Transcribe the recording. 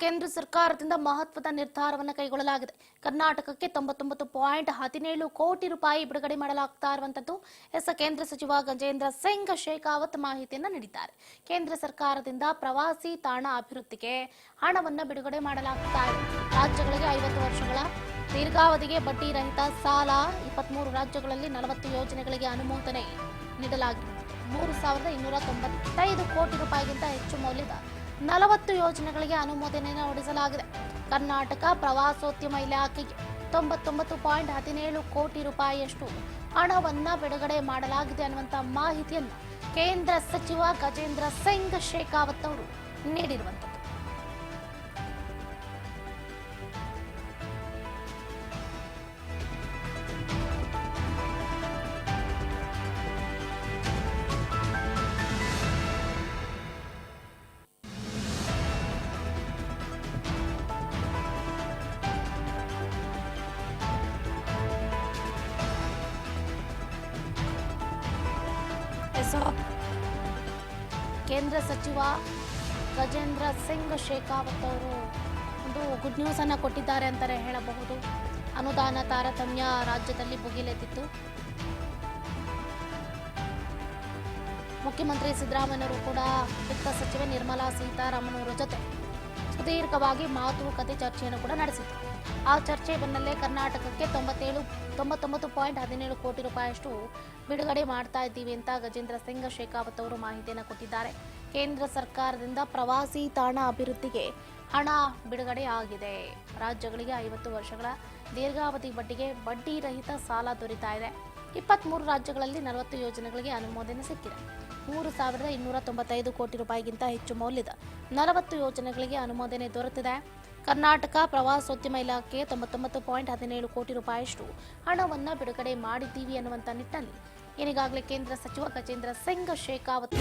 ಕೇಂದ್ರ ಸರ್ಕಾರದಿಂದ ಮಹತ್ವದ ನಿರ್ಧಾರವನ್ನು ಕೈಗೊಳ್ಳಲಾಗಿದೆ. ಕರ್ನಾಟಕಕ್ಕೆ 99.17 ಕೋಟಿ ರೂಪಾಯಿ ಬಿಡುಗಡೆ ಮಾಡಲಾಗ್ತಾ ಇರುವಂತದ್ದು. ಕೇಂದ್ರ ಸಚಿವ ಗಜೇಂದ್ರ ಸಿಂಗ್ ಶೇಖಾವತ್ ಮಾಹಿತಿಯನ್ನು ನೀಡಿದ್ದಾರೆ. ಕೇಂದ್ರ ಸರ್ಕಾರದಿಂದ ಪ್ರವಾಸಿ ತಾಣ ಅಭಿವೃದ್ಧಿಗೆ ಹಣವನ್ನು ಬಿಡುಗಡೆ ಮಾಡಲಾಗ್ತಾ ಇದೆ. ರಾಜ್ಯಗಳಿಗೆ 50 ವರ್ಷಗಳ ದೀರ್ಘಾವಧಿಗೆ ಬಡ್ಡಿ ರಹಿತ ಸಾಲ, 23 ರಾಜ್ಯಗಳಲ್ಲಿ 40 ಯೋಜನೆಗಳಿಗೆ ಅನುಮೋದನೆ ನೀಡಲಾಗಿದೆ. 3,295 ಕೋಟಿ ರೂಪಾಯಿಗಿಂತ ಹೆಚ್ಚು ಮೌಲ್ಯದ 40 ಯೋಜನೆಗಳಿಗೆ ಅನುಮೋದನೆಯನ್ನು ಹೊರಡಿಸಲಾಗಿದೆ. ಕರ್ನಾಟಕ ಪ್ರವಾಸೋದ್ಯಮ ಇಲಾಖೆಗೆ 99.17 ಕೋಟಿ ರೂಪಾಯಿಯಷ್ಟು ಹಣವನ್ನು ಬಿಡುಗಡೆ ಮಾಡಲಾಗಿದೆ ಅನ್ನುವಂಥ ಮಾಹಿತಿಯನ್ನು ಕೇಂದ್ರ ಸಚಿವ ಗಜೇಂದ್ರ ಸಿಂಗ್ ಶೇಖಾವತ್ ಅವರು ನೀಡಿರುವಂಥದ್ದು. ಕೇಂದ್ರ ಸಚಿವ ಗಜೇಂದ್ರ ಸಿಂಗ್ ಶೇಖಾವತ್ ಅವರು ಒಂದು ಗುಡ್ ನ್ಯೂಸ್ ಅನ್ನು ಕೊಟ್ಟಿದ್ದಾರೆ ಅಂತಾನೆ ಹೇಳಬಹುದು. ಅನುದಾನ ತಾರತಮ್ಯ ರಾಜ್ಯದಲ್ಲಿ ಭುಗಿಲೆದ್ದಿತ್ತು. ಮುಖ್ಯಮಂತ್ರಿ ಸಿದ್ದರಾಮಯ್ಯವರು ಕೂಡ ವಿತ್ತ ಸಚಿವೆ ನಿರ್ಮಲಾ ಸೀತಾರಾಮನ್ ಅವರ ಜೊತೆ ಸುದೀರ್ಘವಾಗಿ ಮಾತುಕತೆ ಚರ್ಚೆಯನ್ನು ಕೂಡ ನಡೆಸಿತು. ಆ ಚರ್ಚೆ ಬೆನ್ನಲ್ಲೇ ಕರ್ನಾಟಕಕ್ಕೆ 99.17 ಕೋಟಿ ರೂಪಾಯಿಯಷ್ಟು ಬಿಡುಗಡೆ ಮಾಡ್ತಾ ಇದ್ದೀವಿ ಅಂತ ಗಜೇಂದ್ರ ಸಿಂಗ್ ಶೇಖಾವತ್ ಅವರು ಮಾಹಿತಿಯನ್ನು ಕೊಟ್ಟಿದ್ದಾರೆ. ಕೇಂದ್ರ ಸರ್ಕಾರದಿಂದ ಪ್ರವಾಸಿ ತಾಣ ಅಭಿವೃದ್ಧಿಗೆ ಹಣ ಬಿಡುಗಡೆ ಆಗಿದೆ. ರಾಜ್ಯಗಳಿಗೆ 50 ವರ್ಷಗಳ ದೀರ್ಘಾವಧಿ ಬಡ್ಡಿ ರಹಿತ ಸಾಲ ದೊರೀತಾ ಇದೆ. 23 ರಾಜ್ಯಗಳಲ್ಲಿ 40 ಯೋಜನೆಗಳಿಗೆ ಅನುಮೋದನೆ ಸಿಕ್ಕಿದೆ. 3,295 ಕೋಟಿ ರೂಪಾಯಿಗಿಂತ ಹೆಚ್ಚು ಮೌಲ್ಯದ 40 ಯೋಜನೆಗಳಿಗೆ ಅನುಮೋದನೆ ದೊರೆತಿದೆ. ಕರ್ನಾಟಕ ಪ್ರವಾಸೋದ್ಯಮ ಇಲಾಖೆಗೆ 99.17 ಕೋಟಿ ರೂಪಾಯಿಯಷ್ಟು ಹಣವನ್ನು ಬಿಡುಗಡೆ ಮಾಡಿದ್ದೀವಿ ಅನ್ನುವಂಥ ನಿಟ್ಟಿನಲ್ಲಿ ಈಗಾಗಲೇ ಕೇಂದ್ರ ಸಚಿವ ಗಜೇಂದ್ರ ಸಿಂಗ್ ಶೇಖಾವತ್